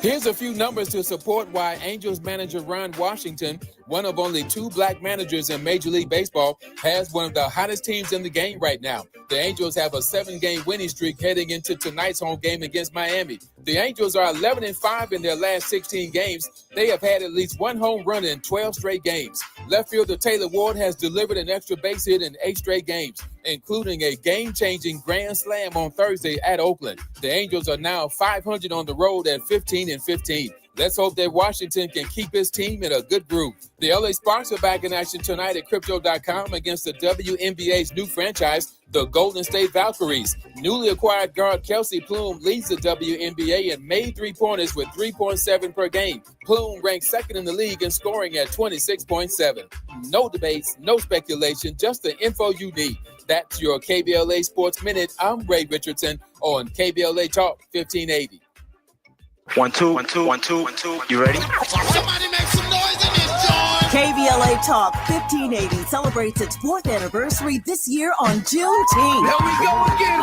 Here's a few numbers to support why Angels manager Ron Washington, one of only two black managers in Major League Baseball, has one of the hottest teams in the game right now. The Angels have a 7-game winning streak heading into tonight's home game against Miami. The Angels are 11-5 in their last 16 games. They have had at least one home run in 12 straight games. Left fielder Taylor Ward has delivered an extra base hit in 8 straight games, including a game-changing grand slam on Thursday at Oakland. The Angels are now 500 on the road at 15-15. Let's hope that Washington can keep his team in a good groove. The LA Sparks are back in action tonight at Crypto.com against the WNBA's new franchise, the Golden State Valkyries. Newly acquired guard Kelsey Plum leads the WNBA and made three-pointers with 3.7 per game. Plum ranks second in the league in scoring at 26.7. No debates, no speculation, just the info you need. That's your KBLA Sports Minute. I'm Ray Richardson on KBLA Talk 1580. 1 2 1 2 1 2 1 2. You ready? Somebody make some noise in this joint. KBLA Talk 1580 celebrates its 4th anniversary this year on Juneteenth. Here we go again.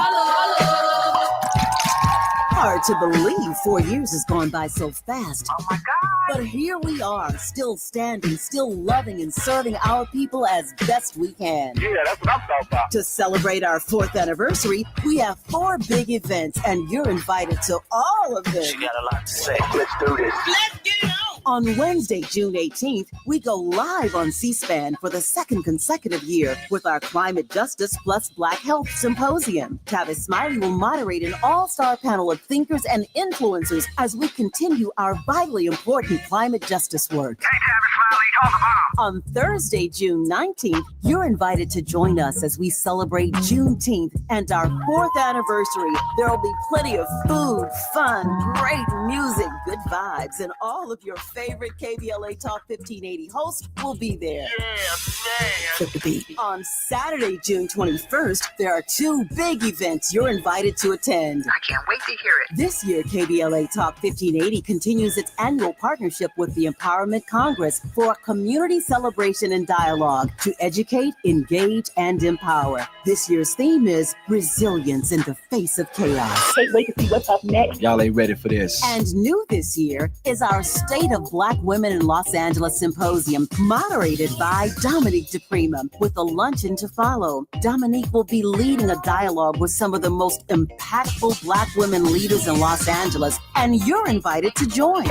Hard to believe 4 years has gone by so fast. Oh my God. But here we are, still standing, still loving and serving our people as best we can. Yeah, that's what I'm talking about. To celebrate our 4th anniversary, we have 4 big events, and you're invited to all of them. She got a lot to say. Let's do this. Let's get it on. On Wednesday, June 18th, we go live on C-SPAN for the 2nd consecutive year with our Climate Justice Plus Black Health Symposium. Tavis Smiley will moderate an all-star panel of thinkers and influencers as we continue our vitally important climate justice work. Hey, Tavis Smiley, talk about. On Thursday, June 19th, you're invited to join us as we celebrate Juneteenth and our 4th anniversary. There will be plenty of food, fun, great music, good vibes, and all of your favorite KBLA Talk 1580 hosts will be there. Yeah, man. Hit the beat. On Saturday, June 21st, there are 2 big events you're invited to attend. I can't wait to hear it. This year, KBLA Talk 1580 continues its annual partnership with the Empowerment Congress for a community celebration and dialogue to educate, engage, and empower. This year's theme is Resilience in the Face of Chaos. Can't wait to see what's up next. Y'all ain't ready for this. And new this year is our State of Black Women in Los Angeles Symposium, moderated by Dominique DePrima, with a luncheon to follow. Dominique will be leading a dialogue with some of the most impactful Black women leaders in Los Angeles, and you're invited to join.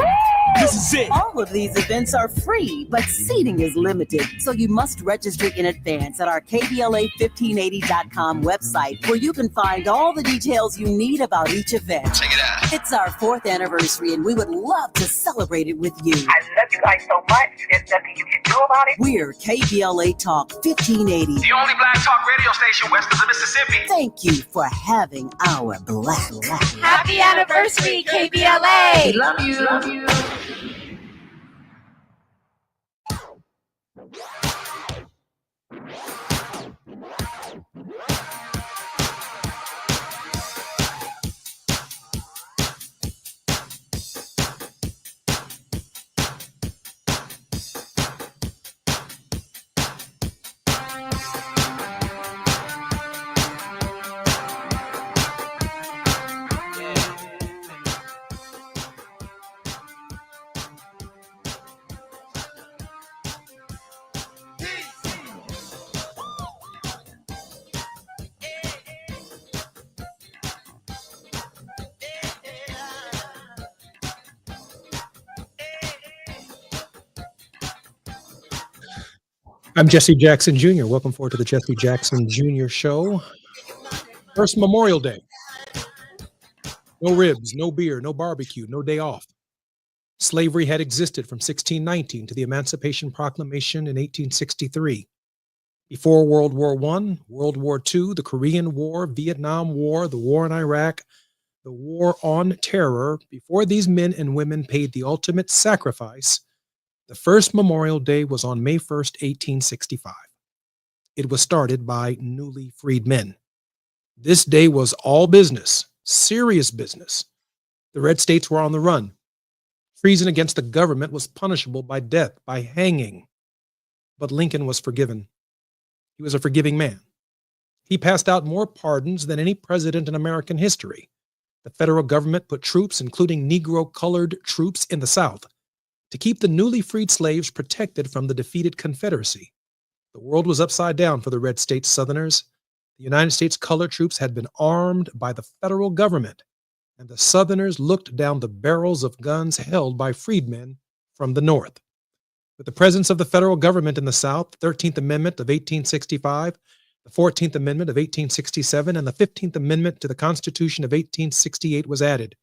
This is it. All of these events are free, but seating is limited, so you must register in advance at our KBLA1580.com website, where you can find all the details you need about each event. Check it out. It's our 4th anniversary, and we would love to celebrate it with you. I love you guys so much. There's nothing you can do about it. We're KBLA Talk 1580. The only black talk radio station west of the Mississippi. Thank you for having our black. Happy anniversary, KBLA. We love you. Love you. I'm Jesse Jackson Jr. Welcome forward to the Jesse Jackson Jr. Show. First Memorial Day. No ribs, no beer, no barbecue, no day off. Slavery had existed from 1619 to the Emancipation Proclamation in 1863. Before World War I, World War II, the Korean War, Vietnam War, the war in Iraq, the war on terror, before these men and women paid the ultimate sacrifice, the first Memorial Day was on May 1st, 1865. It was started by newly freed men. This day was all business, serious business. The red states were on the run. Treason against the government was punishable by death, by hanging. But Lincoln was forgiven. He was a forgiving man. He passed out more pardons than any president in American history. the federal government put troops, including Negro-colored troops, in the South to keep the newly freed slaves protected from the defeated Confederacy. The world was upside down for the red states Southerners. The United States colored troops had been armed by the federal government, and the Southerners looked down the barrels of guns held by freedmen from the North. With the presence of the federal government in the South, the 13th Amendment of 1865, the 14th Amendment of 1867, and the 15th Amendment to the Constitution of 1868 was added.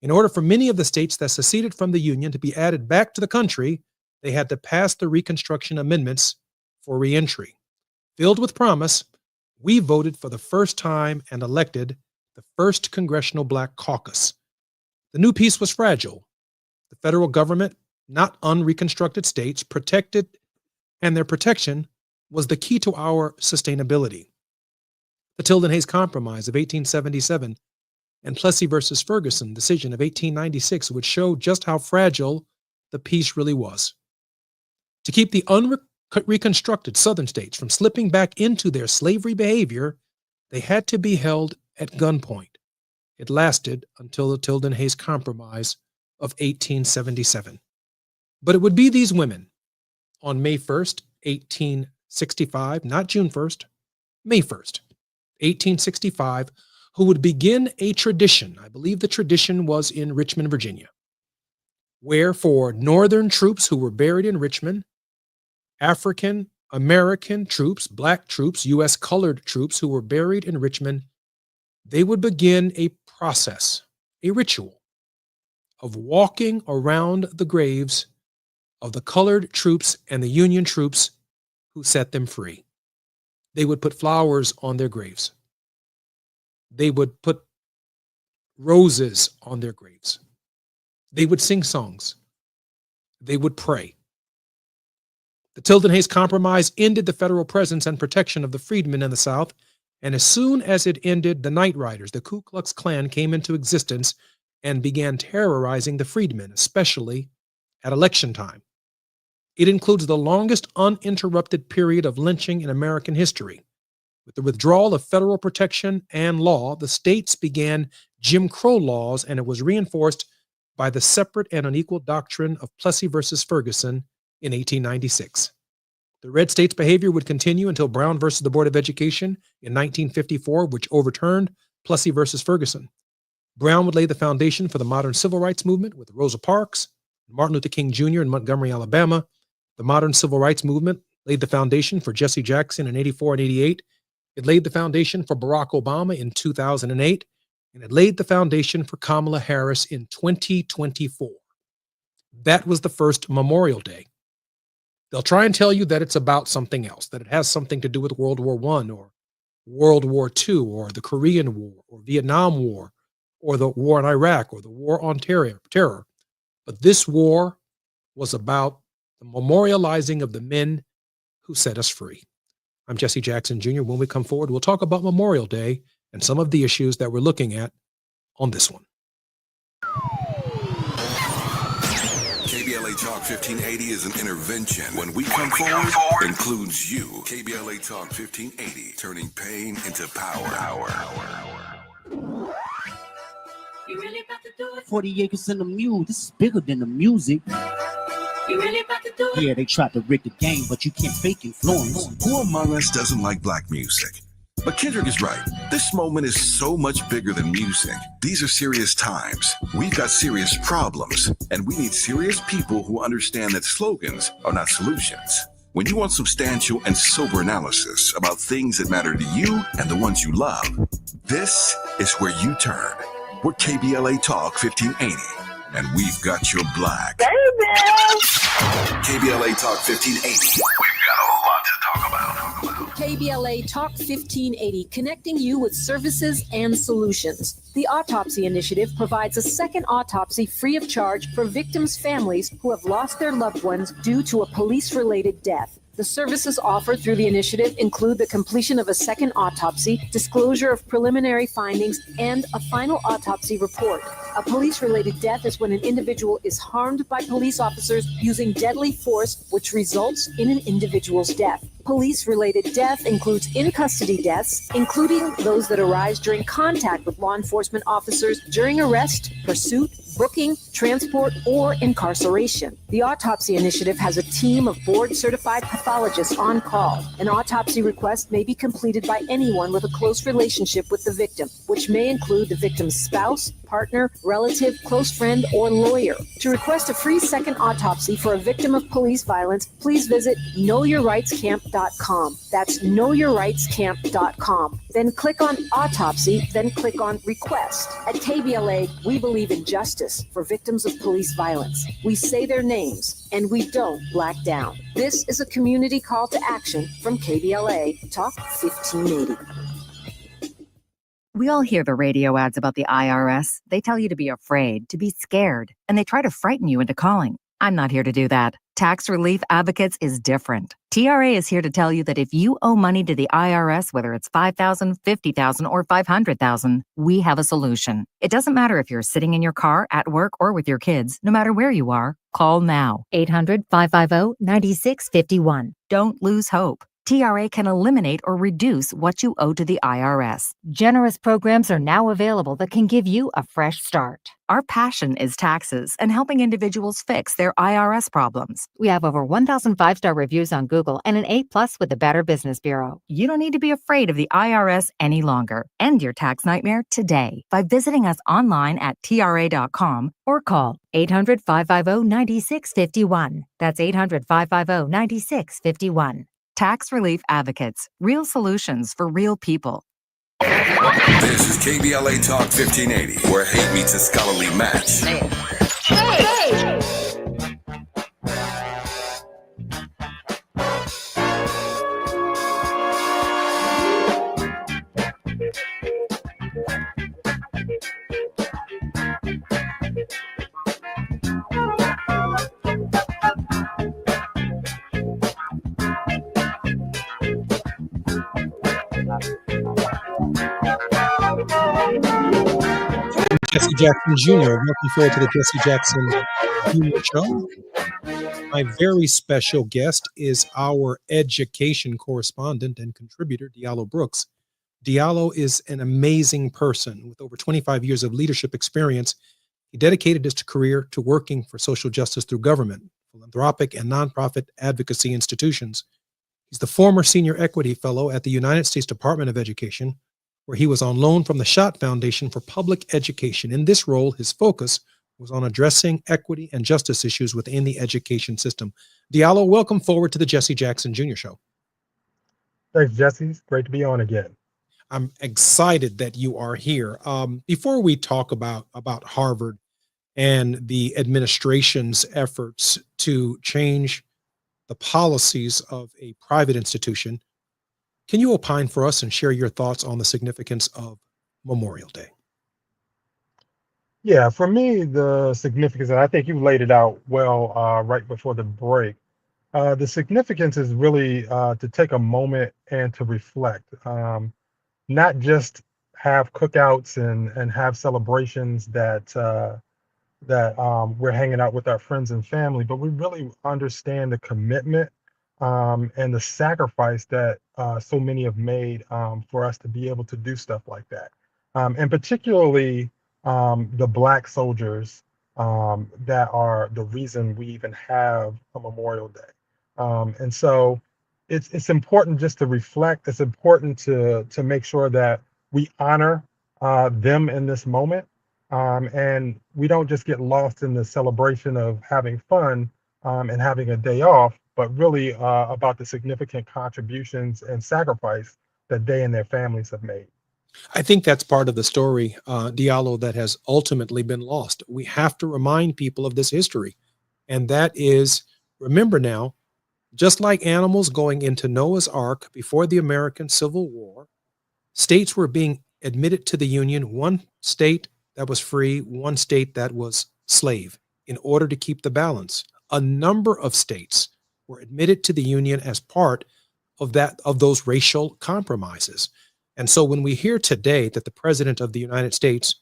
In order for many of the states that seceded from the Union to be added back to the country, they had to pass the Reconstruction Amendments for reentry. Filled with promise, we voted for the first time and elected the first Congressional Black Caucus. The new peace was fragile. The federal government, not unreconstructed states, protected, and their protection was the key to our sustainability. The Tilden-Hayes Compromise of 1877 and Plessy versus Ferguson decision of 1896 would show just how fragile the peace really was. To keep the unreconstructed Southern states from slipping back into their slavery behavior, they had to be held at gunpoint. It lasted until the Tilden-Hayes Compromise of 1877. But it would be these women on May 1st, 1865, not June 1st, May 1st, 1865, who would begin a tradition. I believe the tradition was in Richmond, Virginia, where for Northern troops who were buried in Richmond, African American troops, Black troops, U.S. colored troops who were buried in Richmond, they would begin a process, a ritual of walking around the graves of the colored troops and the Union troops who set them free. They would put flowers on their graves. They would put roses on their graves. They would sing songs. They would pray. The Tilden-Hayes Compromise ended the federal presence and protection of the freedmen in the South, and as soon as it ended, the Night Riders, the Ku Klux Klan, came into existence and began terrorizing the freedmen, especially at election time. It includes the longest uninterrupted period of lynching in American history. With the withdrawal of federal protection and law, the states began Jim Crow laws, and it was reinforced by the separate and unequal doctrine of Plessy versus Ferguson in 1896. The red states' behavior would continue until Brown versus the Board of Education in 1954, which overturned Plessy versus Ferguson. Brown would lay the foundation for the modern civil rights movement with Rosa Parks, Martin Luther King Jr. in Montgomery, Alabama. The modern civil rights movement laid the foundation for Jesse Jackson in 84 and 88. It laid the foundation for Barack Obama in 2008, and it laid the foundation for Kamala Harris in 2024. That was the first Memorial Day. They'll try and tell you that it's about something else, that it has something to do with World War I or World War II or the Korean War or Vietnam War or the war in Iraq or the war on terror. But this war was about the memorializing of the men who set us free. I'm Jesse Jackson Jr. When we come forward, we'll talk about Memorial Day and some of the issues that we're looking at on this one. KBLA Talk 1580 is an intervention. When we come forward, includes you. KBLA Talk 1580, turning pain into power. You really about to do it? 40 acres and a mule. This is bigger than the music. You really about to do it? Yeah, they tried to rig the game, but you can't fake influence. Who among us doesn't like black music? But Kendrick is right. This moment is so much bigger than music. These are serious times. We've got serious problems, and we need serious people who understand that slogans are not solutions. When you want substantial and sober analysis about things that matter to you and the ones you love, this is where you turn. We're KBLA Talk 1580, and we've got your black. KBLA Talk 1580. We've got a lot to talk about. KBLA Talk 1580, connecting you with services and solutions. The Autopsy Initiative provides a second autopsy free of charge for victims' families who have lost their loved ones due to a police-related death. The services offered through the initiative include the completion of a second autopsy, disclosure of preliminary findings, and a final autopsy report. A police-related death is when an individual is harmed by police officers using deadly force, which results in an individual's death. police-related death includes in-custody deaths, including those that arise during contact with law enforcement officers during arrest, pursuit, booking, transport, or incarceration. The Autopsy Initiative has a team of board-certified pathologists on call. An autopsy request may be completed by anyone with a close relationship with the victim, which may include the victim's spouse, partner, relative, close friend, or lawyer. To request a free second autopsy for a victim of police violence, please visit knowyourrightscamp.com. That's knowyourrightscamp.com. Then click on Autopsy, then click on Request. At KBLA, we believe in justice for victims of police violence. We say their names, and we don't black down. This is a community call to action from KBLA Talk 1580. We all hear the radio ads about the IRS. They tell you to be afraid, to be scared, and they try to frighten you into calling. I'm not here to do that. Tax Relief Advocates is different. TRA is here to tell you that if you owe money to the IRS, whether it's $5,000, $50,000, or $500,000, we have a solution. It doesn't matter if you're sitting in your car, at work, or with your kids. No matter where you are, call now. 800-550-9651. Don't lose hope. TRA can eliminate or reduce what you owe to the IRS. Generous programs are now available that can give you a fresh start. Our passion is taxes and helping individuals fix their IRS problems. We have over 1,000 5-star reviews on Google and an A+ with the Better Business Bureau. You don't need to be afraid of the IRS any longer. End your tax nightmare today by visiting us online at TRA.com or call 800-550-9651. That's 800-550-9651. Tax Relief Advocates, real solutions for real people. This is KBLA Talk 1580, where hate meets a scholarly match. Hey! Jesse Jackson Jr. Welcome forward to the Jesse Jackson Jr. Show. My very special guest is our education correspondent and contributor, Diallo Brooks. Diallo is an amazing person with over 25 years of leadership experience. He dedicated his career to working for social justice through government, philanthropic, and nonprofit advocacy institutions. He's the former senior equity fellow at the United States Department of Education, where he was on loan from the Schott Foundation for Public Education. In this role, his focus was on addressing equity and justice issues within the education system. Diallo, welcome forward to the Jesse Jackson Jr. Show. Thanks, Jesse. It's great to be on again. I'm excited that you are here. Before we talk about Harvard and the administration's efforts to change the policies of a private institution, can you opine for us and share your thoughts on the significance of Memorial Day? Yeah, for me, the significance, and I think you laid it out well right before the break. The significance is really to take a moment and to reflect, not just have cookouts and have celebrations that we're hanging out with our friends and family, but we really understand the commitment and the sacrifice that so many have made for us to be able to do stuff like that. And particularly the Black soldiers that are the reason we even have a Memorial Day. And so it's important just to reflect. It's important to make sure that we honor them in this moment. And we don't just get lost in the celebration of having fun and having a day off, but really about the significant contributions and sacrifice that they and their families have made. I think that's part of the story, Diallo, that has ultimately been lost. We have to remind people of this history. And that is, remember now, just like animals going into Noah's Ark before the American Civil War, states were being admitted to the Union, one state that was free, one state that was slave, in order to keep the balance. A number of states were admitted to the Union as part of those racial compromises. And so when we hear today that the President of the United States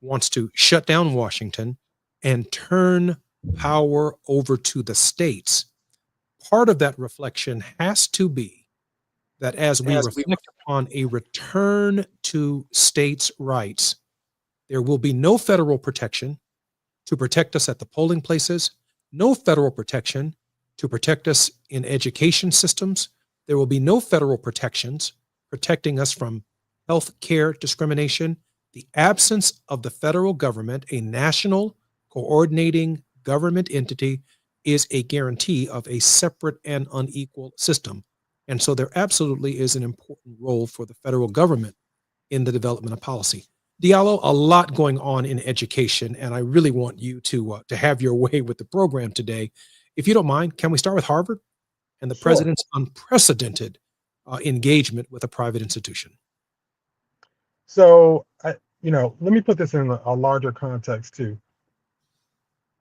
wants to shut down Washington and turn power over to the states, part of that reflection has to be that as we reflect upon a return to states' rights, there will be no federal protection to protect us at the polling places, no federal protection to protect us in education systems. There will be no federal protections protecting us from health care discrimination. The absence of the federal government, a national coordinating government entity, is a guarantee of a separate and unequal system. And so there absolutely is an important role for the federal government in the development of policy. Diallo, a lot going on in education, and I really want you to have your way with the program today. If you don't mind, can we start with Harvard and the president's unprecedented engagement with a private institution? So, let me put this in a larger context too.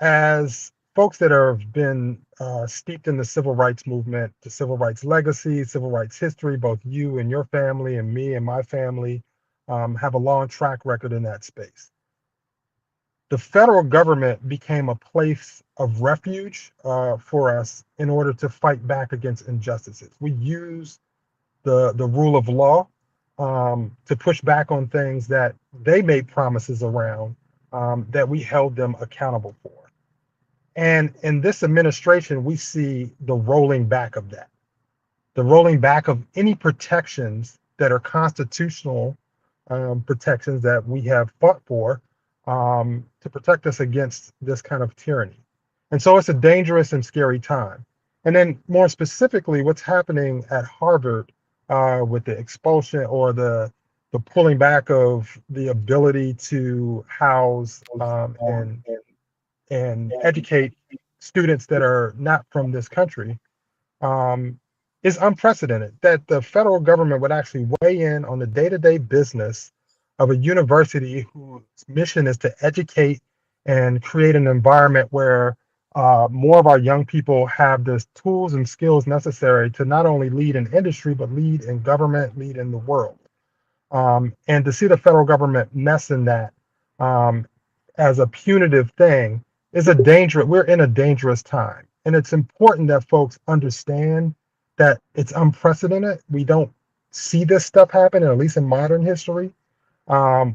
As folks that have been steeped in the civil rights movement, the civil rights legacy, civil rights history, both you and your family and me and my family have a long track record in that space. The federal government became a place of refuge for us in order to fight back against injustices. We use the rule of law to push back on things that they made promises around that we held them accountable for. And in this administration, we see the rolling back of that, the rolling back of any protections that are constitutional protections that we have fought for to protect us against this kind of tyranny. And so it's a dangerous and scary time. And then more specifically, what's happening at Harvard with the expulsion or the pulling back of the ability to house and educate students that are not from this country is unprecedented. That the federal government would actually weigh in on the day-to-day business of a university whose mission is to educate and create an environment where more of our young people have the tools and skills necessary to not only lead in industry, but lead in government, lead in the world. And to see the federal government mess in that as a punitive thing is a danger. We're in a dangerous time. And it's important that folks understand that it's unprecedented. We don't see this stuff happen, at least in modern history,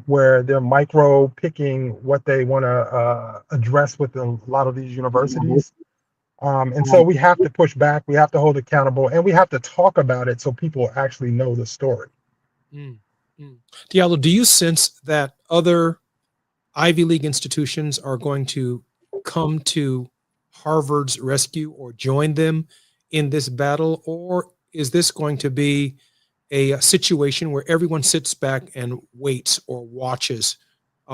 where they're micro picking what they want to address with a lot of these universities. And so we have to push back, we have to hold accountable, and we have to talk about it so people actually know the story. Diallo, do you sense that other Ivy League institutions are going to come to Harvard's rescue or join them in this battle? Or is this going to be a situation where everyone sits back and waits or watches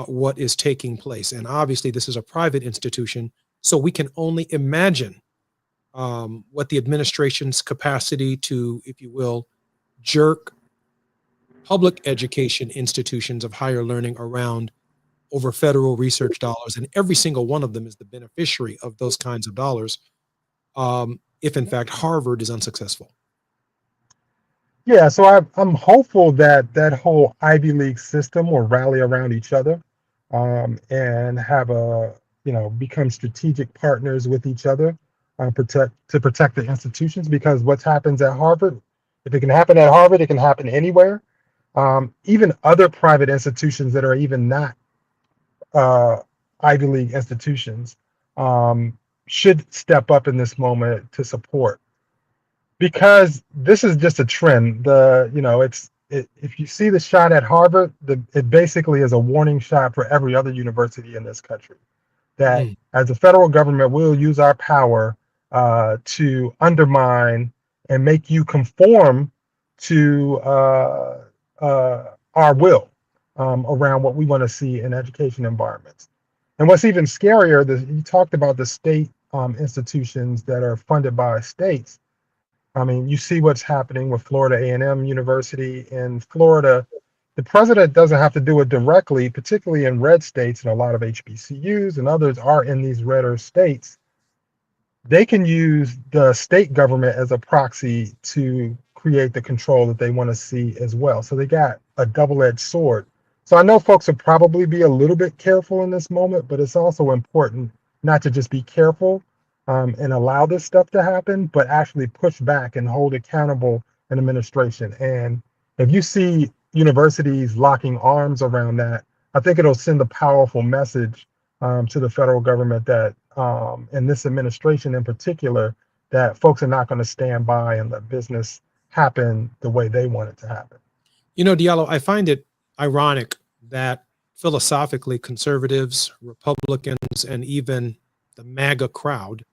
what is taking place? And obviously, this is a private institution, so we can only imagine what the administration's capacity to, if you will, jerk public education institutions of higher learning around over federal research dollars, and every single one of them is the beneficiary of those kinds of dollars, if in fact Harvard is unsuccessful. Yeah, so I'm hopeful that that whole Ivy League system will rally around each other and have become strategic partners with each other to protect the institutions, because what happens at Harvard, if it can happen at Harvard, it can happen anywhere. Even other private institutions that are even not Ivy League institutions should step up in this moment to support, because this is just a trend. If you see the shot at Harvard, it basically is a warning shot for every other university in this country. That as the federal government will use our power to undermine and make you conform to our will around what we want to see in education environments. And what's even scarier, you talked about the state institutions that are funded by states. I mean, you see what's happening with Florida A&M University in Florida. The president doesn't have to do it directly, particularly in red states, and a lot of HBCUs and others are in these redder states. They can use the state government as a proxy to create the control that they want to see as well. So they got a double-edged sword. So I know folks will probably be a little bit careful in this moment, but it's also important not to just be careful and allow this stuff to happen, but actually push back and hold accountable an administration. And if you see universities locking arms around that, I think it'll send a powerful message to the federal government that, and this administration in particular, that folks are not going to stand by and let business happen the way they want it to happen. You know, Diallo, I find it ironic that philosophically conservatives, Republicans, and even the MAGA crowd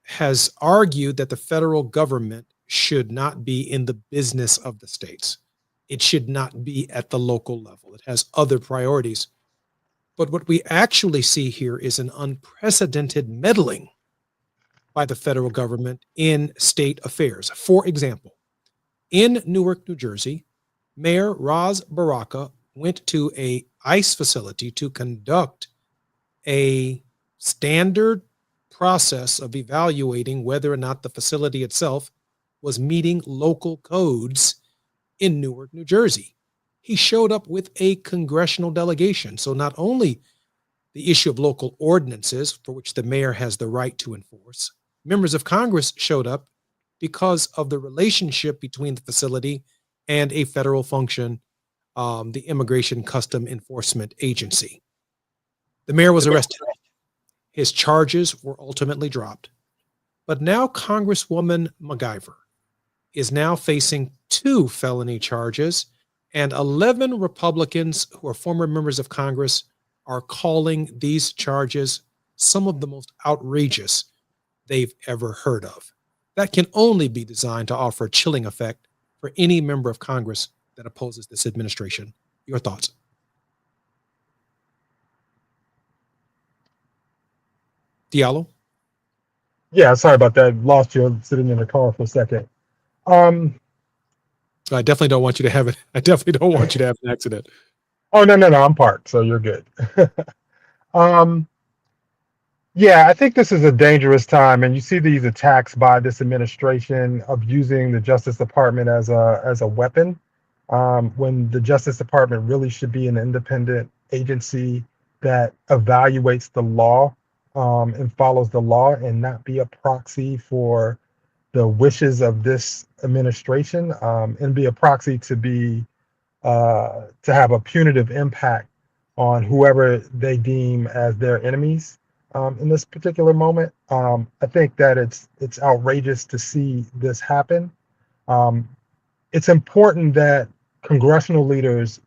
has argued that the federal government should not be in the business of the states. It should not be at the local level. It has other priorities. But what we actually see here is an unprecedented meddling by the federal government in state affairs. For example, in Newark, New Jersey, Mayor Raz Baraka went to a ICE facility to conduct a standard process of evaluating whether or not the facility itself was meeting local codes in Newark, New Jersey. He showed up with a congressional delegation. So not only the issue of local ordinances, for which the mayor has the right to enforce, members of Congress showed up because of the relationship between the facility and a federal function, the Immigration Custom Enforcement Agency. The mayor was arrested. His charges were ultimately dropped. But now Congresswoman MacGyver is now facing 2 felony charges, and 11 Republicans who are former members of Congress are calling these charges some of the most outrageous they've ever heard of. That can only be designed to offer a chilling effect for any member of Congress that opposes this administration. Your thoughts? Diallo? Yeah, sorry about that. Lost you sitting in the car for a second. I definitely don't want you to have it. I definitely don't want you to have an accident. Oh, no, I'm parked, so you're good. Yeah, I think this is a dangerous time, and you see these attacks by this administration of using the Justice Department as a weapon, when the Justice Department really should be an independent agency that evaluates the law and follows the law, and not be a proxy for the wishes of this administration, and be a proxy to have a punitive impact on whoever they deem as their enemies. In this particular moment, I think that it's outrageous to see this happen. It's important that congressional leaders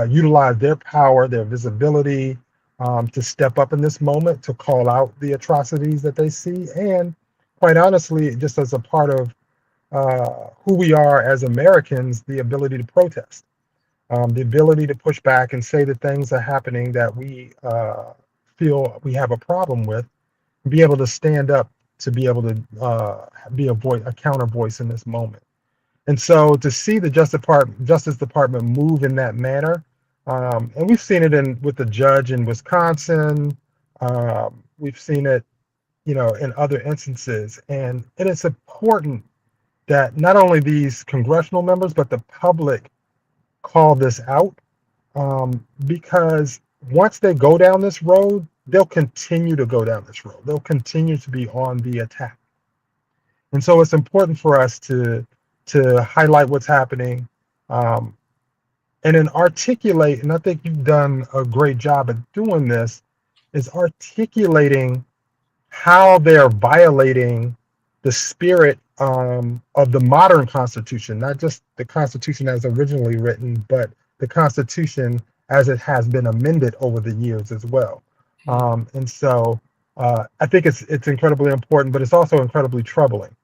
utilize their power, their visibility, to step up in this moment, to call out the atrocities that they see, and quite honestly, just as a part of who we are as Americans, the ability to protest, the ability to push back and say that things are happening that we feel we have a problem with, be able to stand up to be able to be a counter voice in this moment. And so to see the Justice Department move in that manner, and we've seen it with the judge in Wisconsin, we've seen it, in other instances, and it is important that not only these congressional members but the public call this out, because once they go down this road, they'll continue to go down this road. They'll continue to be on the attack. And so it's important for us to highlight what's happening, and then articulate, and I think you've done a great job at doing this, is articulating how they're violating the spirit of the modern Constitution, not just the Constitution as originally written, but the Constitution as it has been amended over the years as well. And so I think it's incredibly important, but it's also incredibly troubling.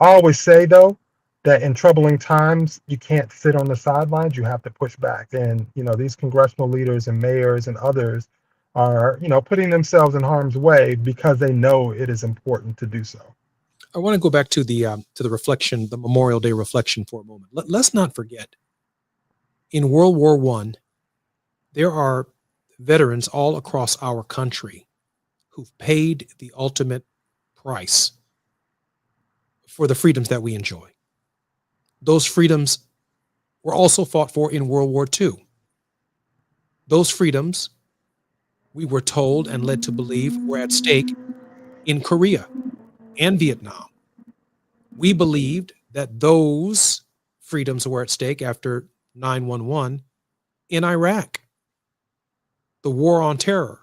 I always say, though, that in troubling times, you can't sit on the sidelines, you have to push back. And, these congressional leaders and mayors and others are, putting themselves in harm's way because they know it is important to do so. I want to go back to the reflection, the Memorial Day reflection for a moment. Let's not forget, in World War I, there are veterans all across our country who've paid the ultimate price for the freedoms that we enjoy. Those freedoms were also fought for in World War II. Those freedoms, we were told and led to believe, were at stake in Korea and Vietnam. We believed that those freedoms were at stake after 9/11 in Iraq, the war on terror.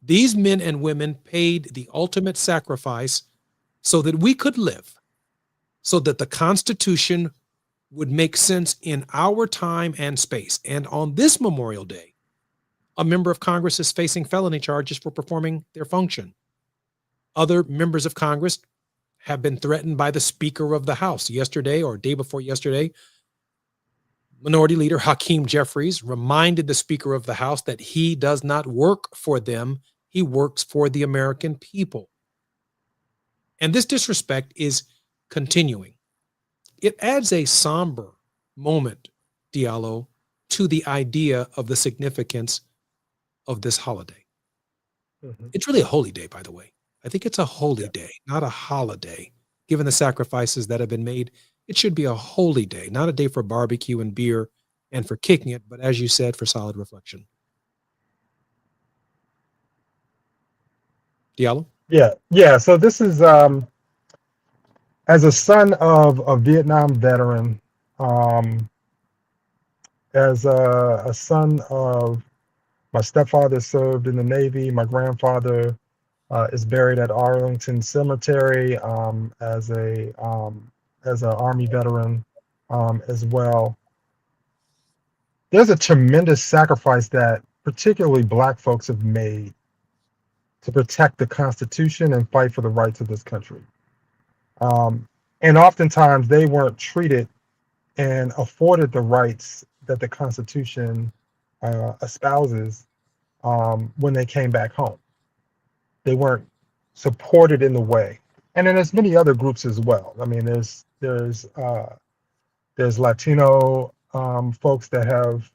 These men and women paid the ultimate sacrifice so that we could live, so that the Constitution would make sense in our time and space. And on this Memorial Day, a member of Congress is facing felony charges for performing their function. Other members of Congress have been threatened by the Speaker of the House. Yesterday or day before yesterday, Minority Leader Hakeem Jeffries reminded the Speaker of the House that he does not work for them, he works for the American people. And this disrespect is continuing. It adds a somber moment, Diallo, to the idea of the significance of this holiday. Mhm. It's really a holy day, by the way. I think it's a holy day, not a holiday. Given the sacrifices that have been made, it should be a holy day, not a day for barbecue and beer and for kicking it, but as you said, for solid reflection. Diallo? Yeah. So this is as a son of a Vietnam veteran, as a son of my stepfather served in the Navy, my grandfather is buried at Arlington Cemetery as an Army veteran as well. There's a tremendous sacrifice that particularly Black folks have made to protect the Constitution and fight for the rights of this country. And oftentimes they weren't treated and afforded the rights that the Constitution espouses when they came back home. They weren't supported in the way. And then there's many other groups as well. I mean, there's Latino folks that have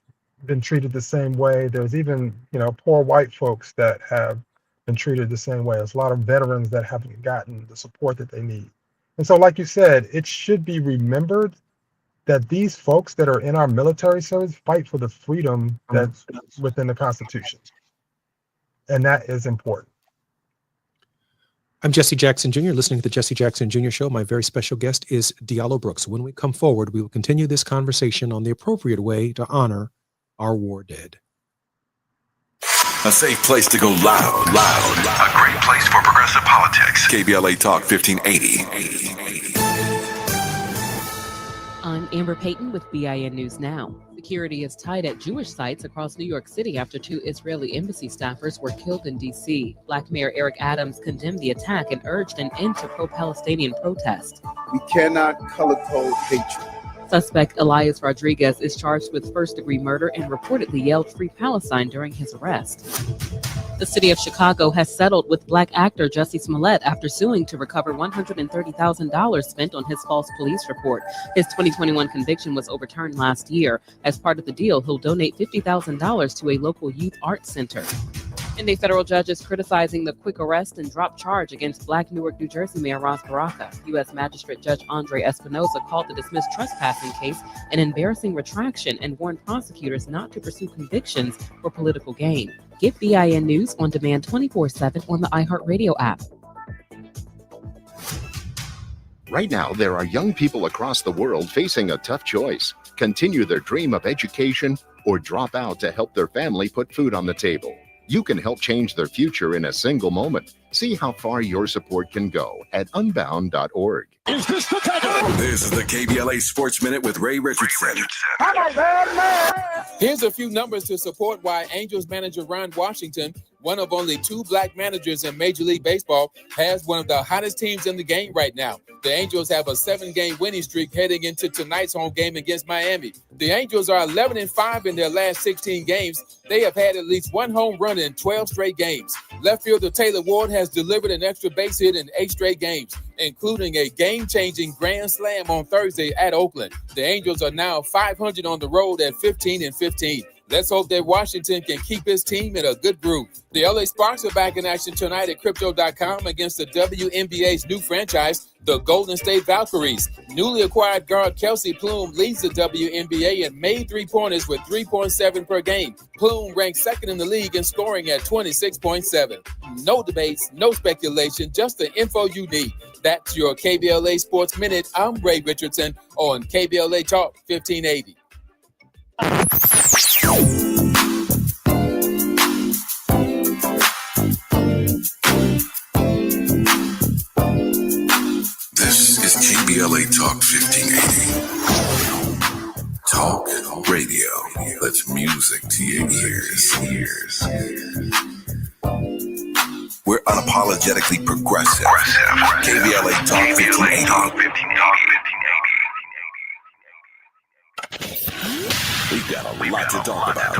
been treated the same way. There's even, poor white folks that have been treated the same way. There's a lot of veterans that haven't gotten the support that they need. And so, like you said, it should be remembered that these folks that are in our military service fight for the freedom that's within the Constitution. And that is important. I'm Jesse Jackson Jr., listening to the Jesse Jackson Jr. Show. My very special guest is Diallo Brooks. When we come forward, we will continue this conversation on the appropriate way to honor our war dead. A safe place to go loud. A great place for progressive politics. KBLA Talk 1580. I'm Amber Payton with BIN News Now. Security is tight at Jewish sites across New York City after 2 Israeli embassy staffers were killed in D.C. Black Mayor Eric Adams condemned the attack and urged an end to pro-Palestinian protest. We cannot color code hatred. Suspect Elias Rodriguez is charged with first-degree murder and reportedly yelled "Free Palestine" during his arrest. The city of Chicago has settled with Black actor Jussie Smollett after suing to recover $130,000 spent on his false police report. His 2021 conviction was overturned last year. As part of the deal, he'll donate $50,000 to a local youth arts center. And a federal judge is criticizing the quick arrest and drop charge against Black Newark, New Jersey Mayor Ras Baraka. U.S. Magistrate Judge Andre Espinoza called the dismissed trespassing case an embarrassing retraction and warned prosecutors not to pursue convictions for political gain. Get BIN News on demand 24/7 on the iHeartRadio app. Right now, there are young people across the world facing a tough choice: continue their dream of education or drop out to help their family put food on the table. You can help change their future in a single moment. See how far your support can go at unbound.org. This is the KBLA Sports Minute with Ray Richardson. Here's a few numbers to support why Angels manager Ron Washington, one of only 2 Black managers in Major League Baseball, has one of the hottest teams in the game right now. The Angels have a 7-game winning streak heading into tonight's home game against Miami. The Angels are 11-5 in their last 16 games. They have had at least 1 home run in 12 straight games. Left fielder Taylor Ward has delivered an extra base hit in 8 straight games, including a game-changing grand slam on Thursday at Oakland. The Angels are now 500 on the road at 15-15. Let's hope that Washington can keep his team in a good groove. The LA Sparks are back in action tonight at Crypto.com against the WNBA's new franchise, the Golden State Valkyries. Newly acquired guard Kelsey Plume leads the WNBA and made three-pointers with 3.7 per game. Plume ranks second in the league in scoring at 26.7. No debates, no speculation, just the info you need. That's your KBLA Sports Minute. I'm Ray Richardson on KBLA Talk 1580. This is KBLA Talk 1580. Talk radio. That's music to your ears. We're unapologetically progressive. KBLA Talk 1580. We've got a lot to talk about.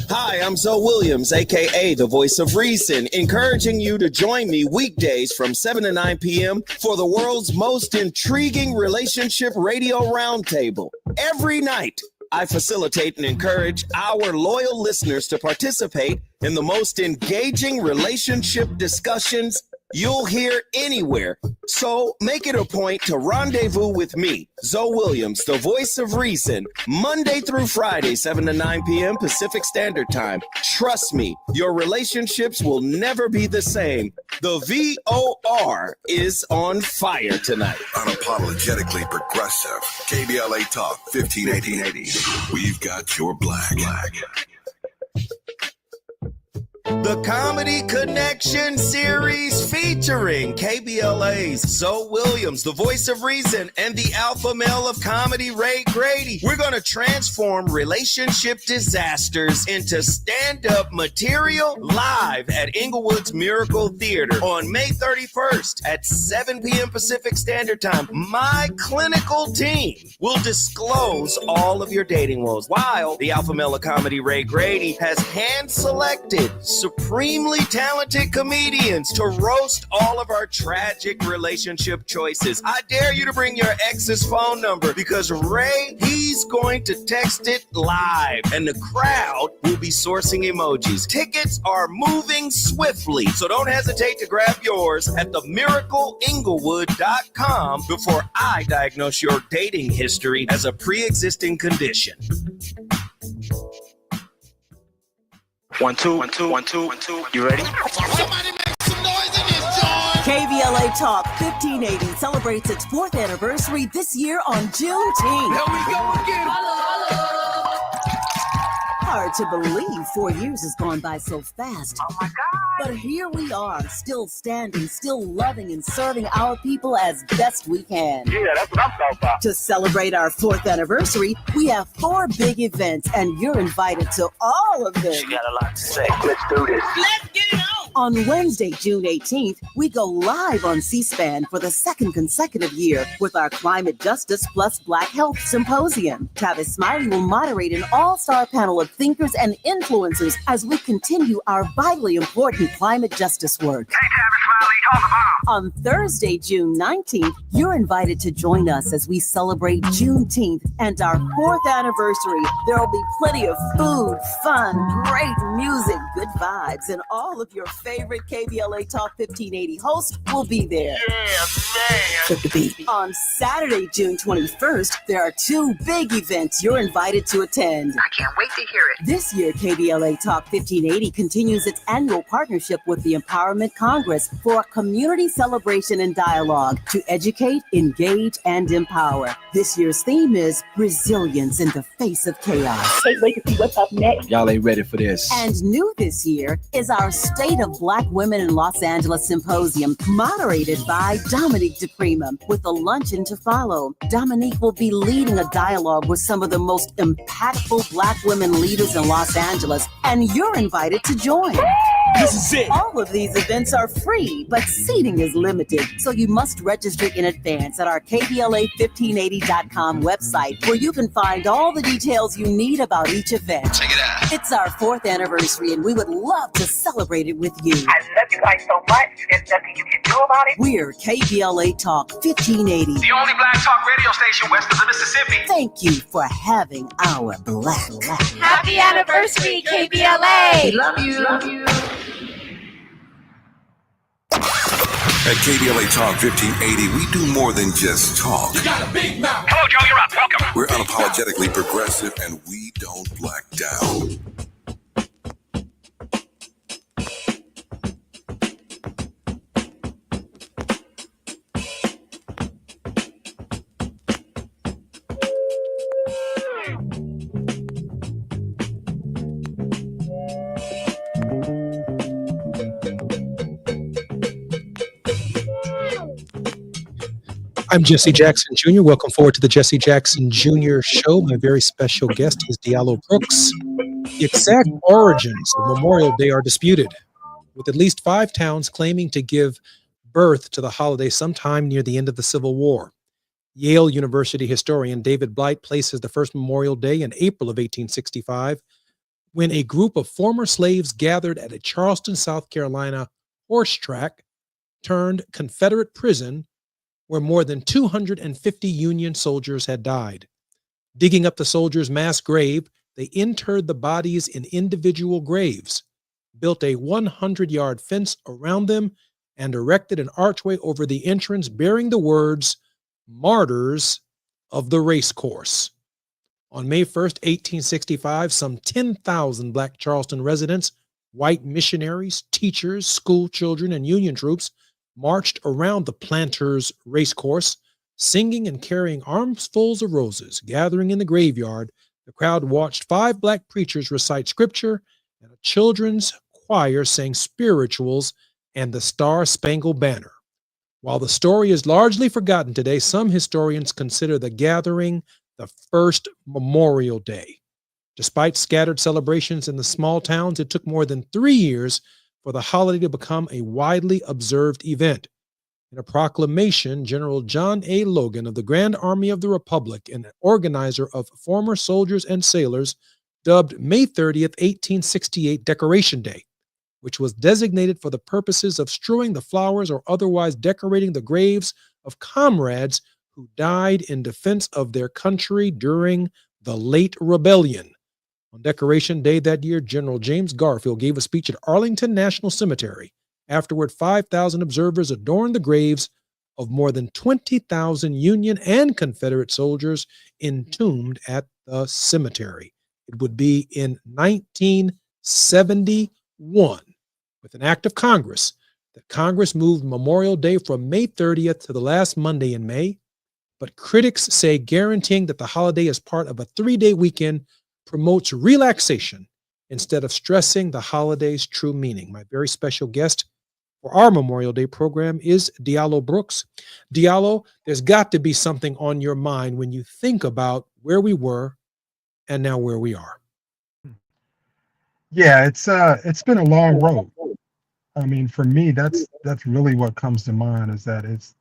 Hi, I'm Zoe Williams, aka the Voice of Reason, encouraging you to join me weekdays from 7 to 9 p.m. for the world's most intriguing relationship radio roundtable. Every night, I facilitate and encourage our loyal listeners to participate in the most engaging relationship discussions you'll hear anywhere. So make it a point to rendezvous with me, Zoe Williams, the Voice of Reason, Monday through Friday, 7 to 9 p.m. Pacific Standard Time. Trust me, your relationships will never be the same. The VOR is on fire tonight. Unapologetically progressive. KBLA Talk 1580. We've got your black. The Comedy Connection series featuring KBLA's Zoe Williams, the Voice of Reason, and the alpha male of comedy, Ray Grady. We're going to transform relationship disasters into stand-up material live at Inglewood's Miracle Theater on May 31st at 7 p.m. Pacific Standard Time. My clinical team will disclose all of your dating woes, while the alpha male of comedy, Ray Grady, has hand-selected supremely talented comedians to roast all of our tragic relationship choices. I dare you to bring your ex's phone number because Ray, he's going to text it live and the crowd will be sourcing emojis. Tickets are moving swiftly, so don't hesitate to grab yours at themiracleinglewood.com before I diagnose your dating history as a pre-existing condition. 1 2 1 2 1 2 1 2. You ready? KBLA Talk 1580 celebrates its 4th anniversary this year on Juneteenth. Here we go again. Hard to believe 4 years has gone by so fast. Oh my God. But here we are, still standing, still loving and serving our people as best we can. Yeah, that's what I'm talking about. To celebrate our 4th anniversary, we have 4 big events, and you're invited to all of them. She got a lot to say. Let's do this. Let's get it on! On Wednesday, June 18th, we go live on C-SPAN for the 2nd consecutive year with our Climate Justice Plus Black Health Symposium. Tavis Smiley will moderate an all-star panel of thinkers and influencers as we continue our vitally important climate justice work. Hey, Tavis Smiley, talk about. On Thursday, June 19th, you're invited to join us as we celebrate Juneteenth and our 4th anniversary. There will be plenty of food, fun, great music, good vibes, and all of your favorite KBLA Talk 1580 hosts will be there. Yeah, man. Took the beat. On Saturday, June 21st, there are 2 big events you're invited to attend. I can't wait to hear it. This year, KBLA Talk 1580 continues its annual partnership with the Empowerment Congress for a community celebration and dialogue to educate, engage, and empower. This year's theme is resilience in the face of chaos. Can't wait to see what's up next. Y'all ain't ready for this. And new this year is our State of Black Women in Los Angeles Symposium, moderated by Dominique DePrima, with a luncheon to follow. Dominique will be leading a dialogue with some of the most impactful Black women leaders in Los Angeles, and you're invited to join. This is it. All of these events are free, but seating is limited, so you must register in advance at our KBLA1580.com website, where you can find all the details you need about each event. Check it out. It's our 4th anniversary, and we would love to celebrate it with you. I love you guys so much. There's nothing you can do do about it? We're KBLA Talk 1580. The only black talk radio station west of the Mississippi. Thank you for having our black. Happy anniversary, KBLA. We love you. Love you. At KBLA Talk 1580, we do more than just talk. You got a big mouth. Hello, Joe. You're up. Welcome. We're unapologetically progressive, and we don't black down. I'm Jesse Jackson Jr. Welcome forward to the Jesse Jackson Jr. Show. My very special guest is Diallo Brooks. The exact origins of Memorial Day are disputed, with at least 5 towns claiming to give birth to the holiday sometime near the end of the Civil War. Yale University historian David Blight places the first Memorial Day in April of 1865, when a group of former slaves gathered at a Charleston, South Carolina horse track turned Confederate prison where more than 250 Union soldiers had died. Digging up the soldiers' mass grave, they interred the bodies in individual graves, built a 100-yard fence around them, and erected an archway over the entrance bearing the words, "Martyrs of the Race Course." On May 1st, 1865, some 10,000 Black Charleston residents, white missionaries, teachers, school children, and Union troops marched around the planters' racecourse, singing and carrying armfuls of roses. Gathering in the graveyard, the crowd watched 5 Black preachers recite scripture, and a children's choir sang spirituals and the Star-Spangled Banner. While the story is largely forgotten today, some historians consider the gathering the first Memorial Day. Despite scattered celebrations in the small towns, it took more than 3 years for the holiday to become a widely observed event. In a proclamation, General John A. Logan of the Grand Army of the Republic, an organizer of former soldiers and sailors, dubbed May 30th, 1868 Decoration Day, which was designated for the purposes of strewing the flowers or otherwise decorating the graves of comrades who died in defense of their country during the late rebellion. On Decoration Day that year, General James Garfield gave a speech at Arlington National Cemetery. Afterward, 5,000 observers adorned the graves of more than 20,000 Union and Confederate soldiers entombed at the cemetery. It would be in 1971, with an act of Congress, that Congress moved Memorial Day from May 30th to the last Monday in May. But critics say guaranteeing that the holiday is part of a 3-day weekend promotes relaxation instead of stressing the holiday's true meaning. My very special guest for our Memorial Day program is Diallo Brooks. Diallo, there's got to be something on your mind when you think about where we were and now where we are. Yeah, it's been a long road. I mean, for me, that's really what comes to mind, is that it's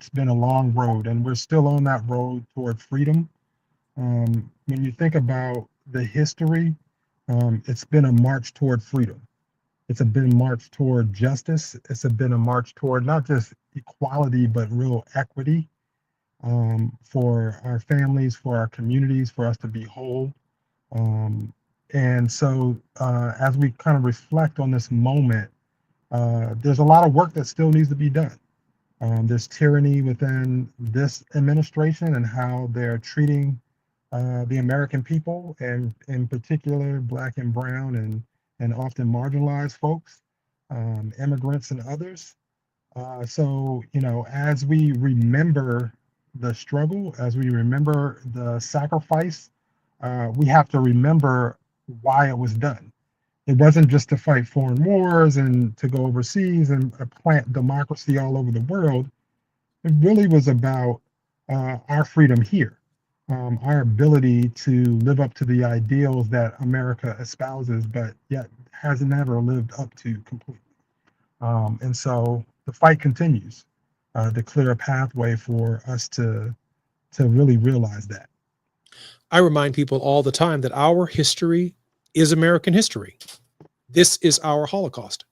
been a long road, and we're still on that road toward freedom. When you think about the history, it's been a march toward freedom. It's been a march toward justice. It's been a march toward not just equality, but real equity, for our families, for our communities, for us to be whole. And so as we kind of reflect on this moment, there's a lot of work that still needs to be done. There's tyranny within this administration and how they're treating the American people, and in particular Black and brown and often marginalized folks, immigrants and others. So, as we remember the struggle, as we remember the sacrifice, we have to remember why it was done. It wasn't just to fight foreign wars and to go overseas and plant democracy all over the world. It really was about our freedom here, our ability to live up to the ideals that America espouses, but yet has never lived up to completely. And so the fight continues to clear a pathway for us to really realize that. I remind people all the time that our history is American history. This is our Holocaust.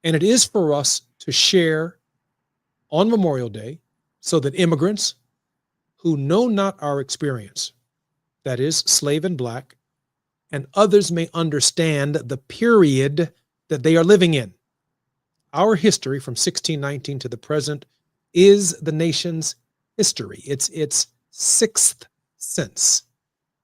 And it is for us to share on Memorial Day so that immigrants who know not our experience, that is, slave and black, and others may understand the period that they are living in. Our history from 1619 to the present is the nation's history. It's its sixth sense.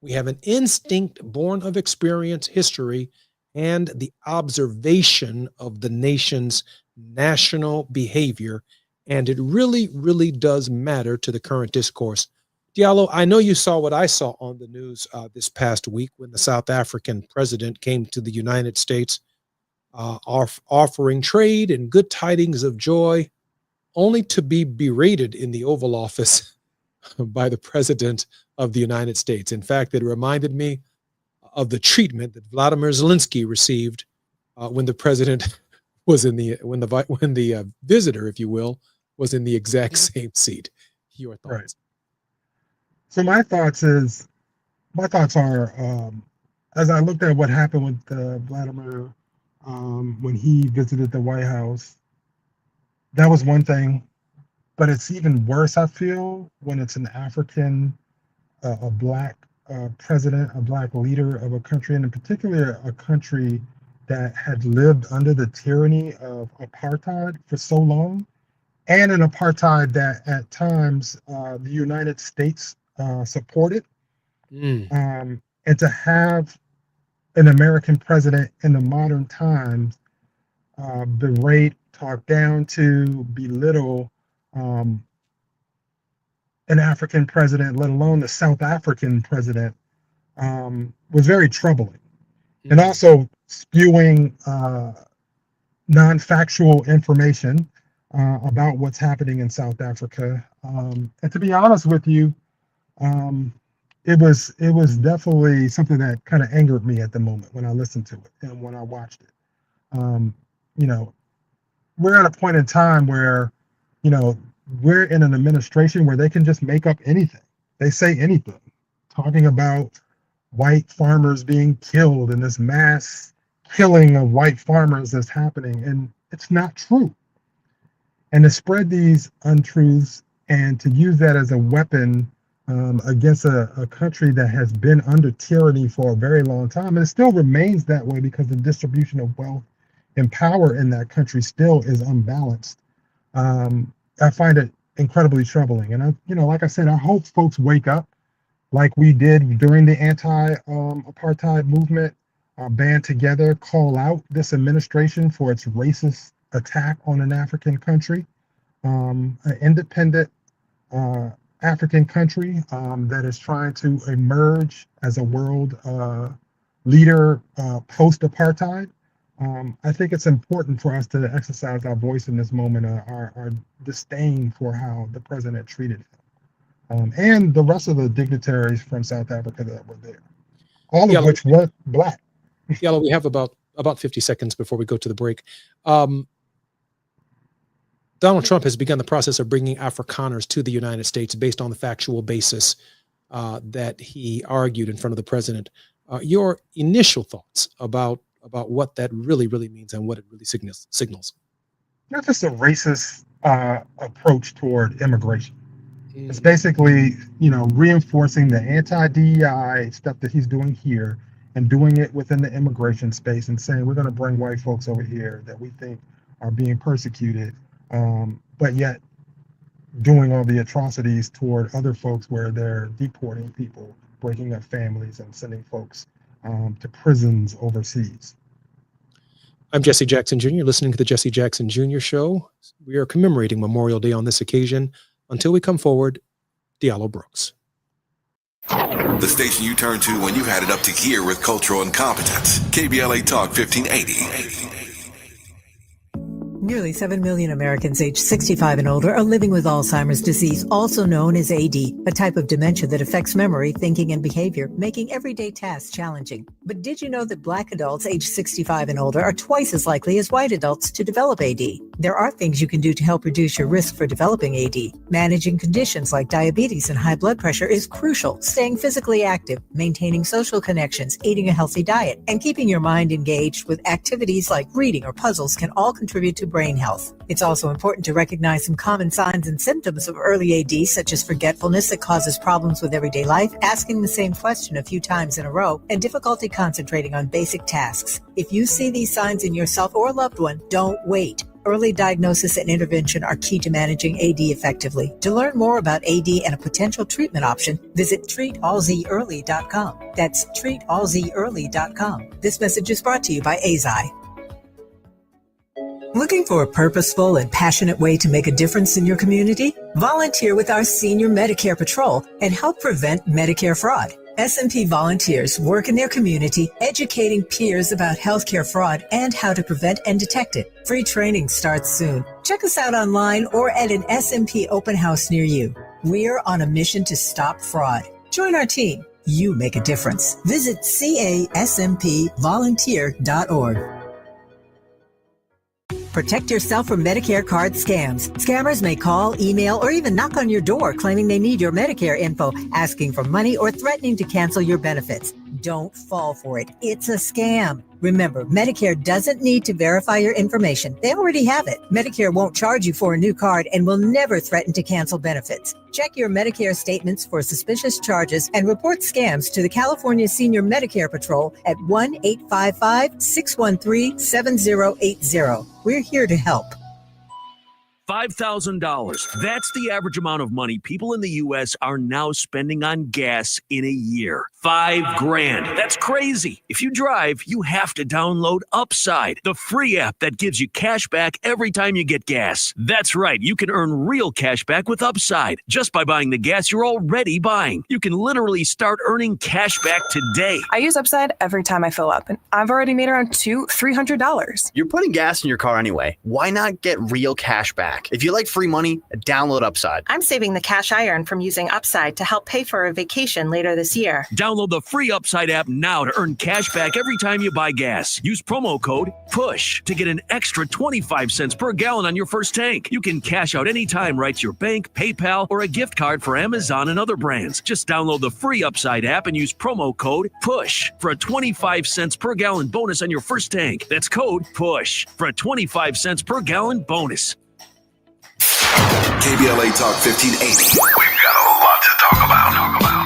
We have an instinct born of experience, history, and the observation of the nation's national behavior. And it really, really does matter to the current discourse. Diallo, I know you saw what I saw on the news this past week when the South African president came to the United States offering trade and good tidings of joy, only to be berated in the Oval Office by the President of the United States. In fact, it reminded me of the treatment that Vladimir Zelensky received when the president was in when the visitor, if you will, was in the exact same seat. Your thoughts? Right. So my thoughts are, as I looked at what happened with Vladimir when he visited the White House, that was one thing. But it's even worse, I feel, when it's an African, a black president, a black leader of a country, and in particular a country that had lived under the tyranny of apartheid for so long, and an apartheid that at times the United States supported. And to have an American president in the modern times berate, talk down to, belittle an African president, let alone the South African president, was very troubling. And also spewing non-factual information about what's happening in South Africa. And to be honest with you, it was definitely something that kind of angered me at the moment when I listened to it and when I watched it. You know, we're at a point in time where, you know, we're in an administration where they can just make up anything. They say anything, talking about white farmers being killed and this mass killing of white farmers that's happening, and it's not true. And to spread these untruths and to use that as a weapon against a country that has been under tyranny for a very long time, and it still remains that way because the distribution of wealth and power in that country still is unbalanced. I find it incredibly troubling. And like I said, I hope folks wake up like we did during the anti-apartheid movement, band together, call out this administration for its racist attack on an African country, an independent African country that is trying to emerge as a world leader post-apartheid. I think it's important for us to exercise our voice in this moment, our disdain for how the president treated him, and the rest of the dignitaries from South Africa that were there, all of which were black. Yellow, we have about 50 seconds before we go to the break. Donald Trump has begun the process of bringing Afrikaners to the United States based on the factual basis that he argued in front of the president. Your initial thoughts about what that really, really means and what it really signals? Not just a racist approach toward immigration. It's basically, reinforcing the anti-DEI stuff that he's doing here and doing it within the immigration space and saying we're going to bring white folks over here that we think are being persecuted, but yet doing all the atrocities toward other folks where they're deporting people, breaking up families, and sending folks to prisons overseas. I'm Jesse Jackson Jr., listening to the Jesse Jackson Jr. Show. We are commemorating Memorial Day on this occasion. Until we come forward, Diallo Brooks. The station you turn to when you had it up to gear with cultural incompetence. KBLA Talk 1580. Nearly 7 million Americans aged 65 and older are living with Alzheimer's disease, also known as AD, a type of dementia that affects memory, thinking, and behavior, making everyday tasks challenging. But did you know that Black adults age 65 and older are twice as likely as white adults to develop AD? There are things you can do to help reduce your risk for developing AD. Managing conditions like diabetes and high blood pressure is crucial. Staying physically active, maintaining social connections, eating a healthy diet, and keeping your mind engaged with activities like reading or puzzles can all contribute to brain health. It's also important to recognize some common signs and symptoms of early AD, such as forgetfulness that causes problems with everyday life, asking the same question a few times in a row, and difficulty concentrating on basic tasks. If you see these signs in yourself or a loved one, don't wait. Early diagnosis and intervention are key to managing AD effectively. To learn more about AD and a potential treatment option, visit treatallzearly.com. That's treatallzearly.com. This message is brought to you by AZI. Looking for a purposeful and passionate way to make a difference in your community? Volunteer with our Senior Medicare Patrol and help prevent Medicare fraud. S&P volunteers work in their community, educating peers about healthcare fraud and how to prevent and detect it. Free training starts soon. Check us out online or at an S&P open house near you. We're on a mission to stop fraud. Join our team. You make a difference. Visit caspvolunteer.org. Protect yourself from Medicare card scams. Scammers may call, email, or even knock on your door claiming they need your Medicare info, asking for money or threatening to cancel your benefits. Don't fall for it. It's a scam. Remember, Medicare doesn't need to verify your information. They already have it. Medicare won't charge you for a new card and will never threaten to cancel benefits. Check your Medicare statements for suspicious charges and report scams to the California Senior Medicare Patrol at 1-855-613-7080. We're here to help. $5,000. That's the average amount of money people in the U.S. are now spending on gas in a year. $5,000. That's crazy. If you drive, you have to download Upside, the free app that gives you cash back every time you get gas. That's right. You can earn real cash back with Upside just by buying the gas you're already buying. You can literally start earning cash back today. I use Upside every time I fill up, and I've already made around $300. You're putting gas in your car anyway. Why not get real cash back? If you like free money, download Upside. I'm saving the cash I earn from using Upside to help pay for a vacation later this year. Download the free Upside app now to earn cash back every time you buy gas. Use promo code PUSH to get an extra 25 cents per gallon on your first tank. You can cash out anytime right to your bank, PayPal, or a gift card for Amazon and other brands. Just download the free Upside app and use promo code PUSH for a 25 cents per gallon bonus on your first tank. That's code PUSH for a 25 cents per gallon bonus. KBLA Talk 1580. We've got a lot to talk about.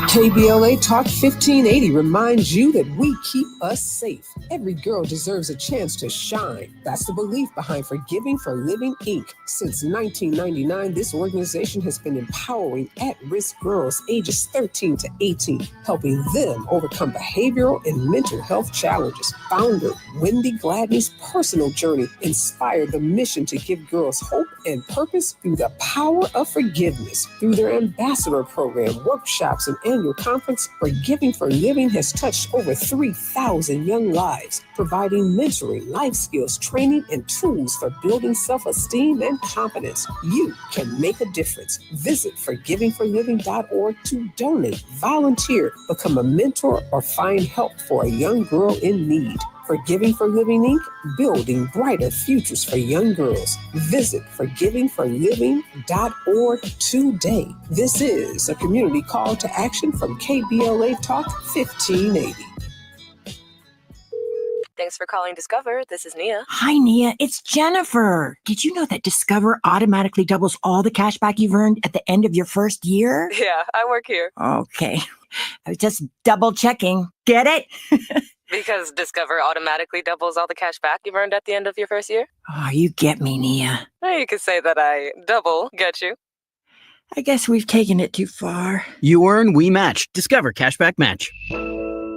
KBLA Talk 1580 reminds you that we keep us safe. Every girl deserves a chance to shine. That's the belief behind Forgiving for Living, Inc. Since 1999, this organization has been empowering at-risk girls ages 13 to 18, helping them overcome behavioral and mental health challenges. Founder Wendy Gladney's personal journey inspired the mission to give girls hope and purpose through the power of forgiveness. Through their ambassador program, workshops, and annual conference, Forgiving for Living has touched over 3,000 young lives, providing mentoring, life skills, training, and tools for building self-esteem and confidence. You can make a difference. Visit forgivingforliving.org to donate, volunteer, become a mentor, or find help for a young girl in need. Forgiving for Living, Inc., building brighter futures for young girls. Visit forgivingforliving.org today. This is a community call to action from KBLA Talk 1580. Thanks for calling Discover. This is Nia. Hi, Nia. It's Jennifer. Did you know that Discover automatically doubles all the cash back you've earned at the end of your first year? Yeah, I work here. Okay. I was just double checking. Get it? Because Discover automatically doubles all the cash back you've earned at the end of your first year? Oh, you get me, Nia. You could say that I double get you. I guess we've taken it too far. You earn, we match. Discover Cashback Match.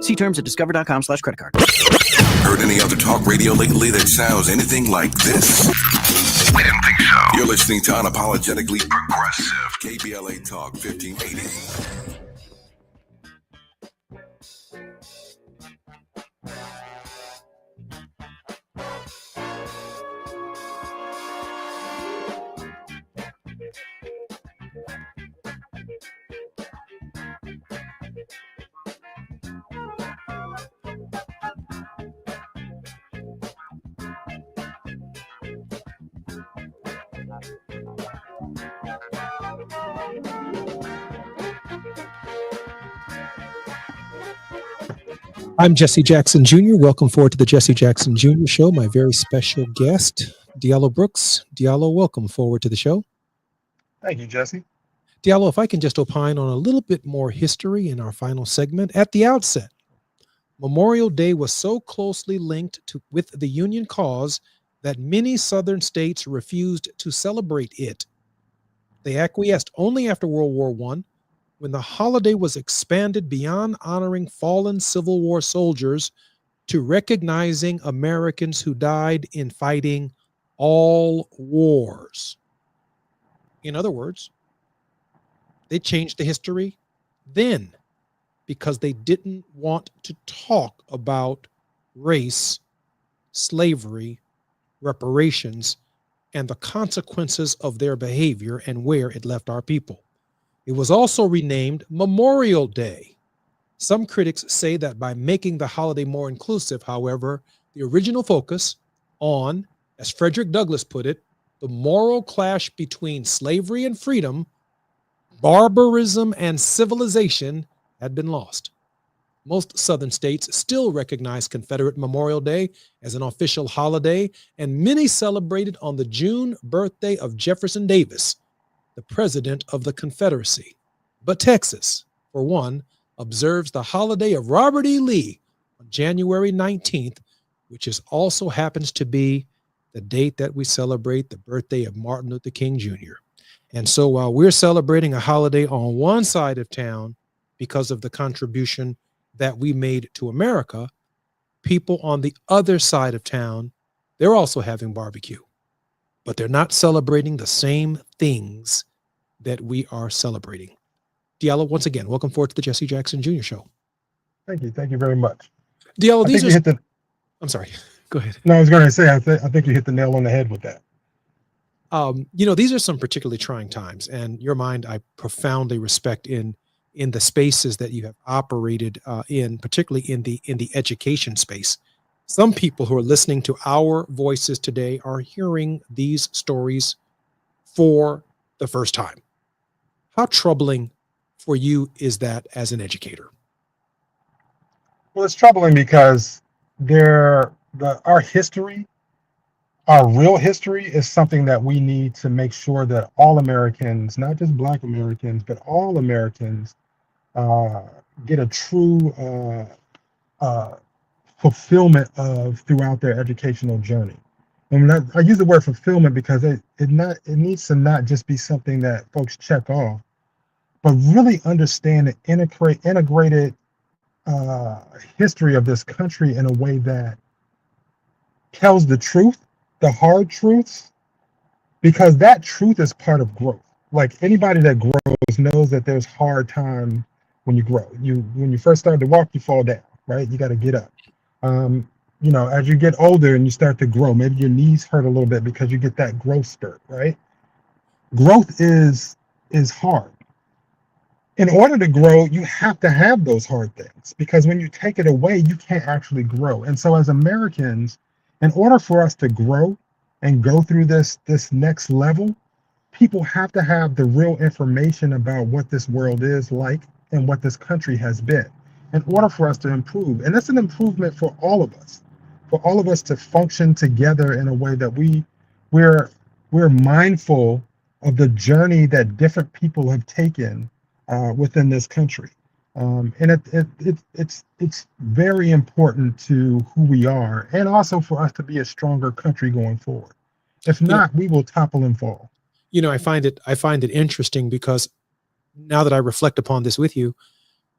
See terms at discover.com/credit card. Heard any other talk radio lately that sounds anything like this? We didn't think so. You're listening to Unapologetically Progressive. KBLA Talk 1580. I'm Jesse Jackson Jr. Welcome forward to the Jesse Jackson Jr. Show. My very special guest, Diallo Brooks. Diallo, welcome forward to the show. Thank you, Jesse. Diallo, if I can just opine on a little bit more history in our final segment. At the outset, Memorial Day was so closely linked with the Union cause that many Southern states refused to celebrate it. They acquiesced only after World War I, when the holiday was expanded beyond honoring fallen Civil War soldiers to recognizing Americans who died in fighting all wars. In other words, they changed the history then because they didn't want to talk about race, slavery, reparations, and the consequences of their behavior and where it left our people. It was also renamed Memorial Day. Some critics say that by making the holiday more inclusive, however, the original focus on, as Frederick Douglass put it, the moral clash between slavery and freedom, barbarism and civilization had been lost. Most Southern states still recognize Confederate Memorial Day as an official holiday, and many celebrated on the June birthday of Jefferson Davis, the President of the Confederacy. But Texas, for one, observes the holiday of Robert E. Lee on January 19th, which also happens to be the date that we celebrate the birthday of Martin Luther King Jr. And so while we're celebrating a holiday on one side of town because of the contribution that we made to America, people on the other side of town, they're also having barbecue, but they're not celebrating the same things that we are celebrating. Diallo, once again, welcome forward to the Jesse Jackson Jr. Show. Thank you. Thank you very much. Diallo, these are... I'm sorry. Go ahead. No, I was going to say, I think you hit the nail on the head with that. These are some particularly trying times, and your mind I profoundly respect in the spaces that you have operated in, particularly in the education space. Some people who are listening to our voices today are hearing these stories for the first time. How troubling for you is that as an educator? Well, it's troubling because our history, our real history, is something that we need to make sure that all Americans, not just Black Americans, but all Americans, get a true fulfillment of throughout their educational journey. And I use the word fulfillment because it needs to not just be something that folks check off, but really understand the integrated history of this country in a way that tells the truth, the hard truths, because that truth is part of growth. Like anybody that grows knows that there's hard time when you grow. When you first start to walk, you fall down, right? You got to get up. As you get older and you start to grow, maybe your knees hurt a little bit because you get that growth spurt, right? Growth is hard. In order to grow, you have to have those hard things, because when you take it away, you can't actually grow. And so as Americans, in order for us to grow and go through this next level, people have to have the real information about what this world is like and what this country has been in order for us to improve. And that's an improvement for all of us to function together in a way that we're mindful of the journey that different people have taken within this country. And it's very important to who we are, and also for us to be a stronger country going forward. If not, we will topple and fall. I find it interesting because now that I reflect upon this with you,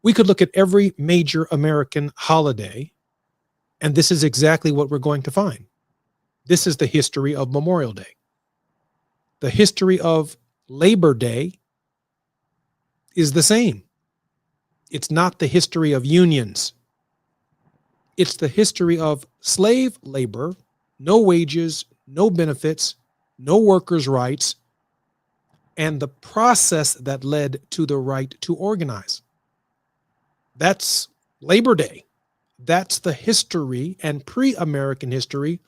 we could look at every major American holiday, and this is exactly what we're going to find. This is the history of Memorial Day. The history of Labor Day is the same. It's not the history of unions. It's the history of slave labor, no wages, no benefits, no workers' rights, and the process that led to the right to organize. That's Labor Day. That's the history and pre-American history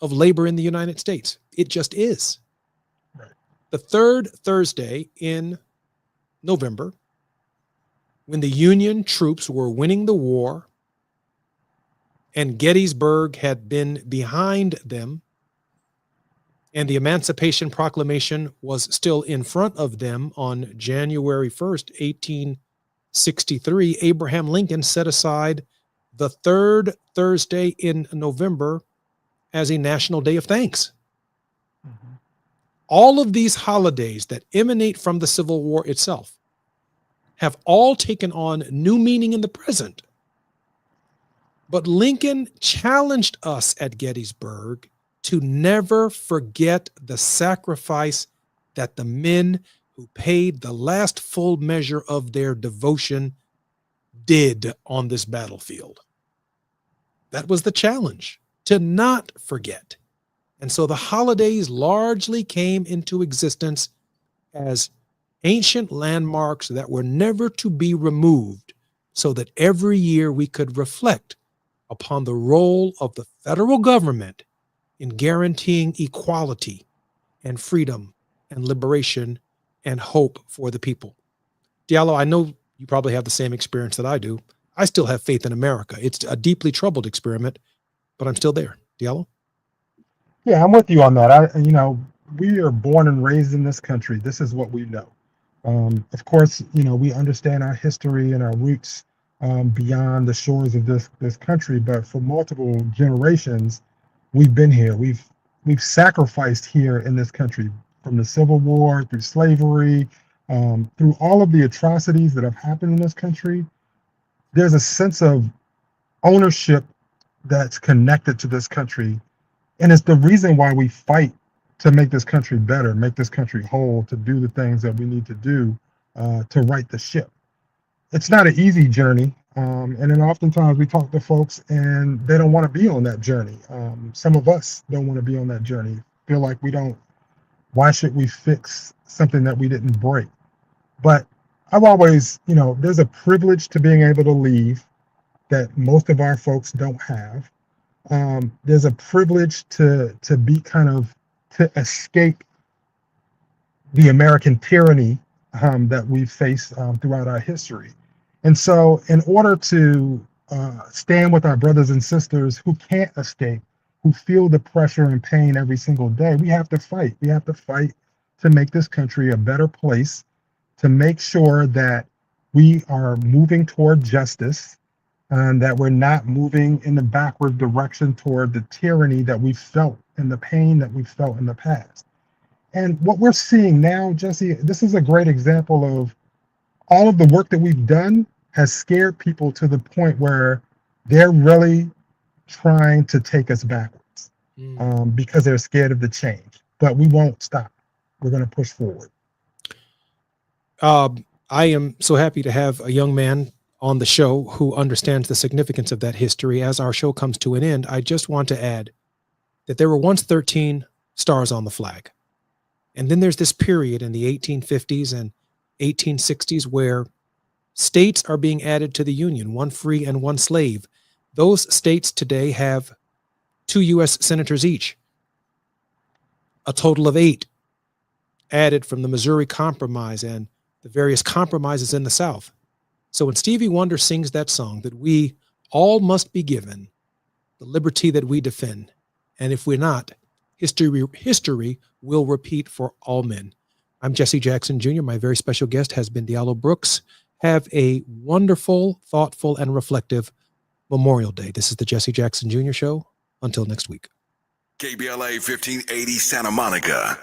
of labor in the United States. It just is. Right. The third Thursday in November, when the Union troops were winning the war and Gettysburg had been behind them, and the Emancipation Proclamation was still in front of them on January 1st, 1863, Abraham Lincoln set aside the third Thursday in November as a national day of thanks. All of these holidays that emanate from the Civil War itself have all taken on new meaning in the present. But Lincoln challenged us at Gettysburg to never forget the sacrifice that the men who paid the last full measure of their devotion did on this battlefield. That was the challenge, to not forget. And so the holidays largely came into existence as ancient landmarks that were never to be removed, so that every year we could reflect upon the role of the federal government in guaranteeing equality and freedom and liberation and hope for the people. Diallo, I know you probably have the same experience that I do. I still have faith in America. It's a deeply troubled experiment, but I'm still there. Diallo? Yeah, I'm with you on that. We are born and raised in this country. This is what we know. Of course, we understand our history and our roots beyond the shores of this country, but for multiple generations, we've been here. We've sacrificed here in this country, from the Civil War through slavery, through all of the atrocities that have happened in this country. There's a sense of ownership that's connected to this country, and it's the reason why we fight to make this country better, make this country whole, to do the things that we need to do to right the ship. It's not an easy journey, and then oftentimes we talk to folks and they don't want to be on that journey. Some of us don't want to be on that journey, feel like why should we fix something that we didn't break? But I've always, there's a privilege to being able to leave that most of our folks don't have. There's a privilege to be to escape the American tyranny that we've faced throughout our history. And so in order to stand with our brothers and sisters who can't escape, who feel the pressure and pain every single day, we have to fight. We have to fight to make this country a better place, to make sure that we are moving toward justice, and that we're not moving in the backward direction toward the tyranny that we felt and the pain that we felt in the past. And what we're seeing now, Jesse, this is a great example of all of the work that we've done has scared people to the point where they're really trying to take us backwards because they're scared of the change. But we won't stop. We're going to push forward. I am so happy to have a young man on the show who understands the significance of that history. As our show comes to an end, I just want to add that there were once 13 stars on the flag. And then there's this period in the 1850s and 1860s where states are being added to the Union, one free and one slave. Those states today have 2 U.S. senators each, a total of 8 added from the Missouri Compromise and the various compromises in the South. So when Stevie Wonder sings that song, that we all must be given the liberty that we defend, and if we're not, history will repeat for all men. I'm Jesse Jackson Jr. My very special guest has been Diallo Brooks. Have a wonderful, thoughtful, and reflective Memorial Day. This is the Jesse Jackson Jr. Show. Until next week. KBLA 1580 Santa Monica.